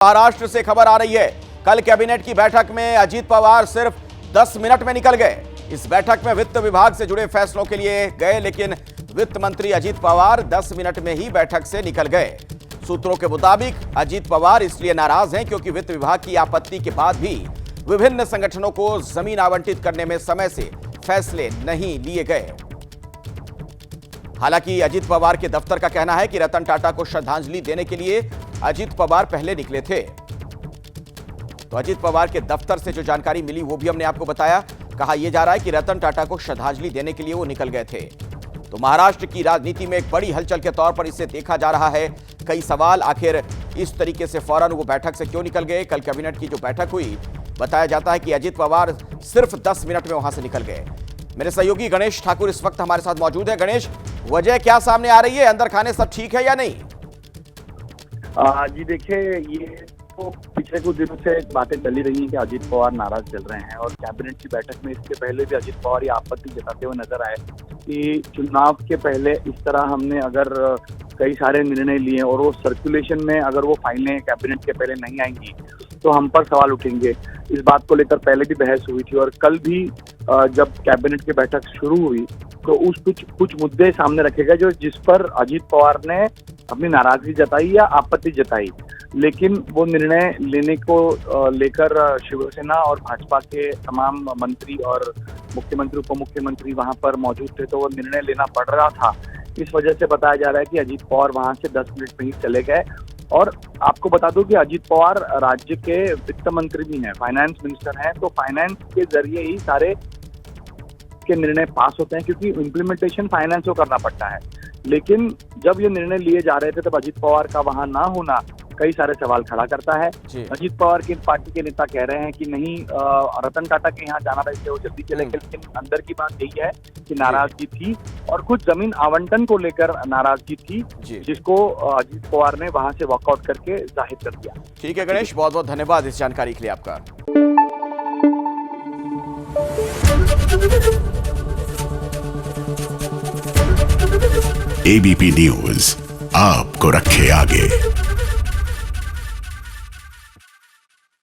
महाराष्ट्र से खबर आ रही है। कल कैबिनेट की बैठक में अजीत पवार सिर्फ 10 मिनट में निकल गए। इस बैठक में वित्त विभाग से जुड़े फैसलों के लिए गए, लेकिन वित्त मंत्री अजीत पवार 10 मिनट में ही बैठक से निकल गए। सूत्रों के मुताबिक अजीत पवार इसलिए नाराज हैं क्योंकि वित्त विभाग की आपत्ति के बाद भी विभिन्न संगठनों को जमीन आवंटित करने में समय से फैसले नहीं लिए गए। हालांकि अजीत पवार के दफ्तर का कहना है कि रतन टाटा को श्रद्धांजलि देने के लिए अजीत पवार पहले निकले थे। तो अजीत पवार के दफ्तर से जो जानकारी मिली वो भी हमने आपको बताया। कहा यह जा रहा है कि रतन टाटा को श्रद्धांजलि देने के लिए वो निकल गए थे। तो महाराष्ट्र की राजनीति में एक बड़ी हलचल के तौर पर इसे देखा जा रहा है। कई सवाल, आखिर इस तरीके से फौरन वो बैठक से क्यों निकल गए। कल कैबिनेट की जो बैठक हुई, बताया जाता है कि अजीत पवार सिर्फ 10 मिनट में वहां से निकल गए। मेरे सहयोगी गणेश ठाकुर इस वक्त हमारे साथ मौजूद है। गणेश, वजह क्या सामने आ रही है? अंदर खाने सब ठीक है या नहीं? जी देखिए, ये तो पिछले कुछ दिनों से बातें चली रही हैं कि अजीत पवार नाराज चल रहे हैं और कैबिनेट की बैठक में इसके पहले भी अजीत पवार ये आपत्ति जताते हुए नजर आए कि चुनाव के पहले इस तरह हमने अगर कई सारे निर्णय लिए और वो सर्कुलेशन में अगर वो फाइलें कैबिनेट के पहले नहीं आएंगी तो हम पर सवाल उठेंगे। इस बात को लेकर पहले भी बहस हुई थी और कल भी जब कैबिनेट की बैठक शुरू हुई तो कुछ मुद्दे सामने रखे गए जिस पर अजीत पवार ने अपनी नाराजगी जताई या आपत्ति जताई। लेकिन वो निर्णय लेने को लेकर शिवसेना और भाजपा के तमाम मंत्री और मुख्यमंत्री, उप मुख्यमंत्री वहां पर मौजूद थे, तो वो निर्णय लेना पड़ रहा था। इस वजह से बताया जा रहा है कि अजीत पवार वहां से 10 मिनट में ही चले गए। और आपको बता दूं कि अजीत पवार राज्य के वित्त मंत्री भी हैं, फाइनेंस मिनिस्टर हैं, तो फाइनेंस के जरिए ही सारे के निर्णय पास होते हैं क्योंकि इम्प्लीमेंटेशन फाइनेंस को करना पड़ता है। लेकिन जब ये निर्णय लिए जा रहे थे तब अजीत पवार का वहां ना होना कई सारे सवाल खड़ा करता है। अजीत पवार की पार्टी के नेता कह रहे हैं कि नहीं, रतन टाटा के यहाँ जाना था इसलिए वो जल्दी चले गए, लेकिन अंदर की बात यही है कि नाराजगी थी और कुछ जमीन आवंटन को लेकर नाराजगी थी, जिसको अजीत पवार ने वहां से वॉकआउट करके जाहिर कर दिया। ठीक है गणेश, बहुत बहुत धन्यवाद इस जानकारी के लिए आपका। एबीपी न्यूज आपको रखे आगे।